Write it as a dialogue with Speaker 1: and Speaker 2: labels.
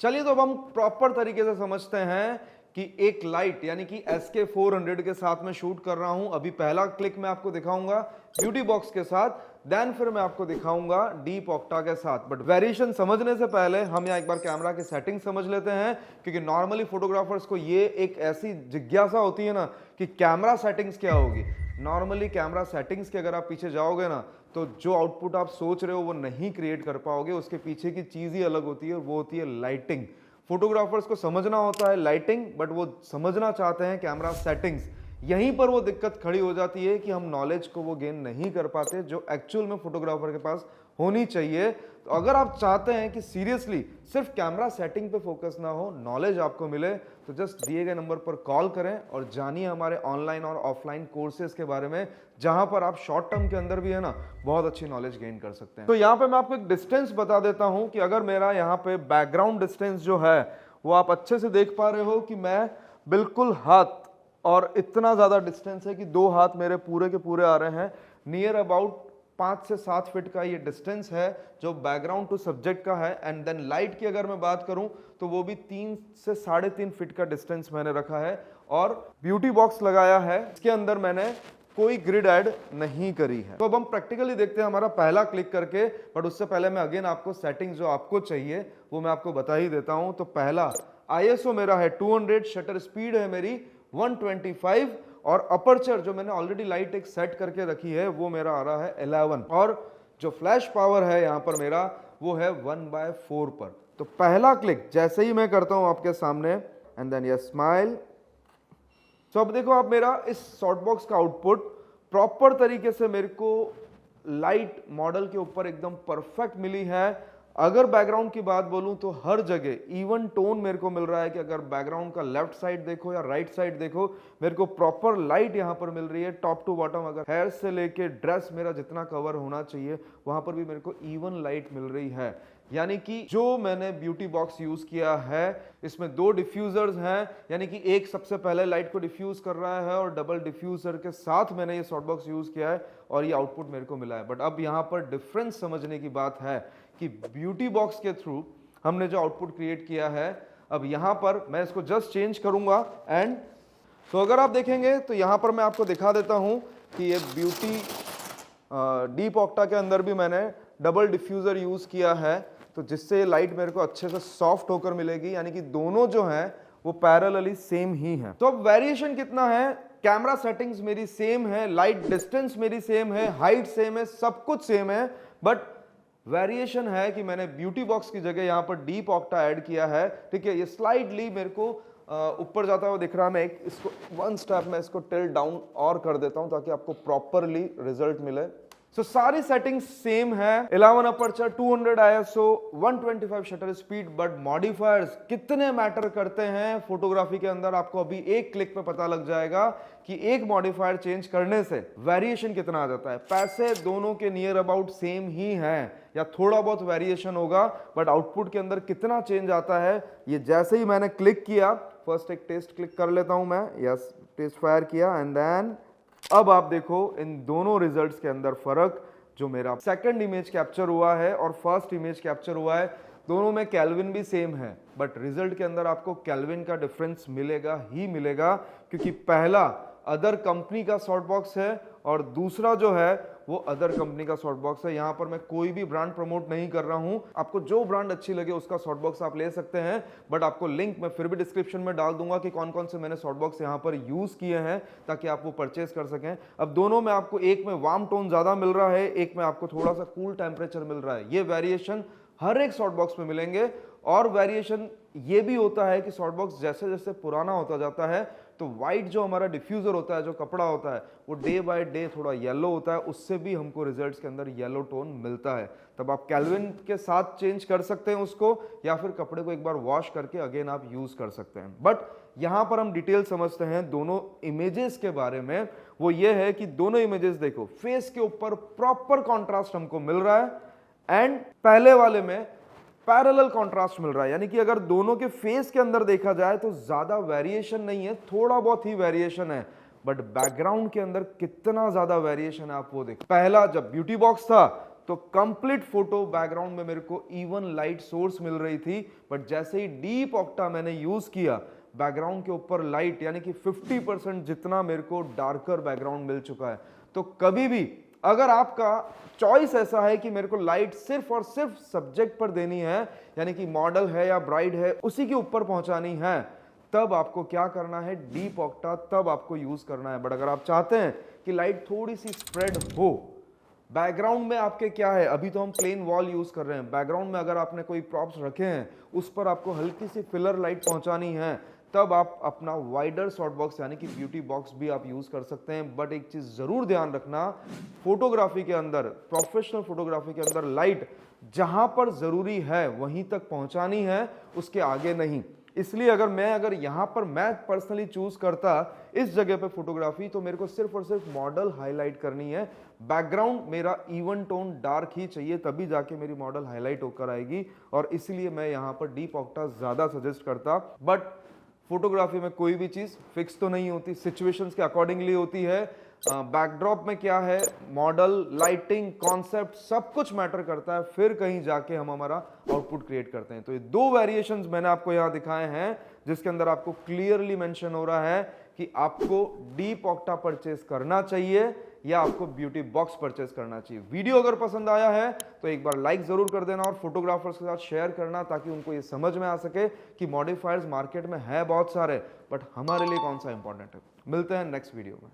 Speaker 1: चलिए तो अब हम प्रॉपर तरीके से समझते हैं कि एक लाइट यानी कि SK400 के साथ में शूट कर रहा हूं। अभी पहला क्लिक मैं आपको दिखाऊंगा ब्यूटी बॉक्स के साथ, देन फिर मैं आपको दिखाऊंगा डीप ऑक्टा के साथ। बट वेरिएशन समझने से पहले हम यहाँ एक बार कैमरा की सेटिंग समझ लेते हैं, क्योंकि नॉर्मली फोटोग्राफर्स को ये एक ऐसी जिज्ञासा होती है ना कि कैमरा सेटिंग्स क्या होगी। नॉर्मली कैमरा सेटिंग्स के अगर आप पीछे जाओगे ना तो जो आउटपुट आप सोच रहे हो वो नहीं क्रिएट कर पाओगे। उसके पीछे की चीज ही अलग होती है, वो होती है लाइटिंग। फोटोग्राफर्स को समझना होता है लाइटिंग, बट वो समझना चाहते हैं कैमरा सेटिंग्स। यहीं पर वो दिक्कत खड़ी हो जाती है कि हम नॉलेज को वो गेन नहीं कर पाते जो एक्चुअल में फोटोग्राफर के पास होनी चाहिए। तो अगर आप चाहते हैं कि सीरियसली सिर्फ कैमरा सेटिंग पे फोकस ना हो, नॉलेज आपको मिले, तो जस्ट दिए गए नंबर पर कॉल करें और जानिए हमारे ऑनलाइन और ऑफलाइन कोर्सेज के बारे में, जहां पर आप शॉर्ट टर्म के अंदर भी है ना बहुत अच्छी नॉलेज गेन कर सकते हैं। तो यहां पे मैं आपको एक डिस्टेंस बता देता हूं कि अगर मेरा यहां पे बैकग्राउंड डिस्टेंस जो है वो आप अच्छे से देख पा रहे हो कि मैं बिल्कुल हाथ, और इतना ज्यादा डिस्टेंस है कि 2 हाथ मेरे पूरे के पूरे आ रहे हैं। नियर अबाउट 5 से 7 फीट का ये डिस्टेंस है जो बैकग्राउंड टू सब्जेक्ट का है। एंड देन लाइट की अगर मैं बात करूं तो वो भी 3 से 3.5 फीट का डिस्टेंस मैंने रखा है। और ब्यूटी बॉक्स लगाया है, इसके अंदर मैंने कोई ग्रिड ऐड नहीं करी है। तो अब हम प्रैक्टिकली देखते हैं हमारा पहला क्लिक करके। बट उससे पहले मैं अगेन आपको सेटिंग्स जो आपको चाहिए वो मैं आपको बता ही देता हूं। तो पहला ISO मेरा है 200, शटर स्पीड है मेरी 125, और अपर्चर जो मैंने ऑलरेडी लाइट एक सेट करके रखी है वो मेरा आ रहा है 11, और जो फ्लैश पावर है यहां पर मेरा वो है 1/4 पर। तो पहला क्लिक जैसे ही मैं करता हूं आपके सामने, एंड देन यस स्माइल। तो अब देखो आप मेरा इस सॉफ्ट बॉक्स का आउटपुट प्रॉपर तरीके से मेरे को लाइट मॉडल के ऊपर एकदम परफेक्ट मिली है। अगर बैकग्राउंड की बात बोलूं तो हर जगह इवन टोन मेरे को मिल रहा है कि अगर बैकग्राउंड का लेफ्ट साइड देखो या राइट साइड देखो, मेरे को प्रॉपर लाइट यहां पर मिल रही है टॉप टू बॉटम। अगर हेयर से लेके ड्रेस मेरा जितना कवर होना चाहिए वहां पर भी मेरे को इवन लाइट मिल रही है। यानी कि जो मैंने ब्यूटी बॉक्स यूज किया है इसमें 2 डिफ्यूजर्स हैं, यानी कि एक सबसे पहले लाइट को डिफ्यूज कर रहा है और डबल डिफ्यूजर के साथ मैंने ये सॉफ्ट बॉक्स यूज किया है और ये आउटपुट मेरे को मिला है। बट अब यहाँ पर डिफरेंस समझने की बात है कि ब्यूटी बॉक्स के थ्रू हमने जो आउटपुट क्रिएट किया है, अब यहाँ पर मैं इसको जस्ट चेंज करूंगा। एंड तो अगर आप देखेंगे तो यहाँ पर मैं आपको दिखा देता हूँ कि ये ब्यूटी डीप ऑक्टा के अंदर भी मैंने डबल डिफ्यूजर यूज किया है, तो जिससे लाइट मेरे को अच्छे से सॉफ्ट होकर मिलेगी। यानी कि दोनों जो हैं वो पैरेलली सेम ही हैं। तो अब वेरिएशन कितना है, कैमरा सेटिंग्स मेरी सेम है, लाइट डिस्टेंस मेरी सेम है, हाइट सेम है, सब कुछ सेम है। बट वेरिएशन है कि मैंने ब्यूटी बॉक्स की जगह यहां पर डीप ऑक्टा ऐड किया है। ठीक है, ये स्लाइडली मेरे को ऊपर जाता हुआ दिख रहा है। मैं एक इसको 1 स्टेप में इसको टिल्ट डाउन और कर देता हूं ताकि आपको प्रॉपरली रिजल्ट मिले। So, सारी सेटिंग्स सेम है, 11 aperture, 200 ISO, 125 shutter speed. But modifiers कितने मैटर करते हैं फोटोग्राफी के अंदर आपको अभी एक क्लिक पे पता लग जाएगा कि एक मॉडिफायर चेंज करने से वेरिएशन कितना आ जाता है। पैसे दोनों के नियर अबाउट सेम ही हैं या थोड़ा बहुत वेरिएशन होगा, बट आउटपुट के अंदर कितना चेंज आता है ये जैसे ही मैंने क्लिक किया, फर्स्ट एक टेस्ट क्लिक कर लेता हूं मैं, यस टेस्ट फायर किया, एंड देन अब आप देखो इन दोनों रिजल्ट्स के अंदर फर्क। जो मेरा सेकंड इमेज कैप्चर हुआ है और फर्स्ट इमेज कैप्चर हुआ है, दोनों में केल्विन भी सेम है, बट रिजल्ट के अंदर आपको केल्विन का डिफरेंस मिलेगा ही मिलेगा, क्योंकि पहला अदर कंपनी का सॉफ्ट बॉक्स है और दूसरा जो है वो अदर कंपनी का सॉफ्ट बॉक्स है। यहां पर मैं कोई भी ब्रांड प्रमोट नहीं कर रहा हूं, आपको जो ब्रांड अच्छी लगे उसका सॉफ्ट बॉक्स आप ले सकते हैं। बट आपको लिंक मैं फिर भी डिस्क्रिप्शन में डाल दूंगा कि कौन कौन से मैंने सॉफ्ट बॉक्स यहां पर यूज किए हैं ताकि आप वो परचेज कर सकें। अब दोनों में आपको एक में वार्म टोन ज्यादा मिल रहा है, एक में आपको थोड़ा सा कूल टेम्परेचर मिल रहा है। ये वेरिएशन हर एक सॉफ्ट बॉक्स में मिलेंगे। और वेरिएशन ये भी होता है कि सॉफ्ट बॉक्स जैसे जैसे पुराना होता जाता है तो वाइट जो हमारा डिफ्यूजर होता है, जो कपड़ा होता है, वो डे बाय डे थोड़ा येलो होता है, उससे भी हमको रिजल्ट्स के अंदर येलो टोन मिलता है। तब आप केल्विन के साथ चेंज कर सकते हैं उसको, या फिर कपड़े को एक बार वॉश करके अगेन आप यूज कर सकते हैं। बट यहां पर हम डिटेल समझते हैं दोनों इमेजेस के बारे में। वो ये है कि दोनों इमेजेस देखो, फेस के ऊपर प्रॉपर कॉन्ट्रास्ट हमको मिल रहा है एंड पहले वाले में पैरेलल कंट्रास्ट मिल रहा है। यानी कि अगर दोनों के फेस के अंदर देखा जाए तो ज्यादा वेरिएशन नहीं है, थोड़ा बहुत ही वेरिएशन है, बट बैकग्राउंड के अंदर कितना ज्यादा वेरिएशन है आप वो देखो। पहला जब ब्यूटी बॉक्स था तो कंप्लीट फोटो बैकग्राउंड में मेरे को इवन लाइट सोर्स मिल रही थी, बट जैसे ही डीप ऑक्टा मैंने यूज किया, बैकग्राउंड के ऊपर लाइट यानी कि 50% जितना मेरे को डार्कर बैकग्राउंड मिल चुका है। तो कभी भी अगर आपका चॉइस ऐसा है कि मेरे को लाइट सिर्फ और सिर्फ सब्जेक्ट पर देनी है, यानी कि मॉडल है या ब्राइड है उसी के ऊपर पहुंचानी है, तब आपको क्या करना है, डीप ऑक्टा तब आपको यूज करना है। बट अगर आप चाहते हैं कि लाइट थोड़ी सी स्प्रेड हो, बैकग्राउंड में आपके क्या है, अभी तो हम प्लेन वॉल यूज कर रहे हैं, बैकग्राउंड में अगर आपने कोई प्रॉप्स रखे हैं उस पर आपको हल्की सी फिलर लाइट पहुंचानी है, तब आप अपना वाइडर सॉफ्ट बॉक्स यानी कि ब्यूटी बॉक्स भी आप यूज कर सकते हैं। बट एक चीज जरूर ध्यान रखना, फोटोग्राफी के अंदर, प्रोफेशनल फोटोग्राफी के अंदर लाइट जहां पर जरूरी है वहीं तक पहुंचानी है, उसके आगे नहीं। इसलिए अगर यहां पर मैं पर्सनली चूज करता इस जगह पे फोटोग्राफी, तो मेरे को सिर्फ और सिर्फ मॉडल हाईलाइट करनी है, बैकग्राउंड मेरा इवन टोन डार्क ही चाहिए, तभी जाके मेरी मॉडल हाईलाइट होकर आएगी। और इसलिए मैं यहां पर डीप ऑक्टा ज्यादा सजेस्ट करता। बट फोटोग्राफी में कोई भी चीज फिक्स तो नहीं होती, सिचुएशंस के अकॉर्डिंगली होती है। बैकड्रॉप में क्या है, मॉडल, लाइटिंग, कॉन्सेप्ट सब कुछ मैटर करता है, फिर कहीं जाके हम हमारा आउटपुट क्रिएट करते हैं। तो ये दो वेरिएशंस मैंने आपको यहां दिखाए हैं, जिसके अंदर आपको क्लियरली मेंशन हो रहा है कि आपको डीप ऑक्टा परचेस करना चाहिए या आपको ब्यूटी बॉक्स परचेस करना चाहिए। वीडियो अगर पसंद आया है तो एक बार लाइक जरूर कर देना और फोटोग्राफर्स के साथ शेयर करना, ताकि उनको ये समझ में आ सके कि मॉडिफायर्स मार्केट में है बहुत सारे, बट हमारे लिए कौन सा इंपॉर्टेंट है। मिलते हैं नेक्स्ट वीडियो में।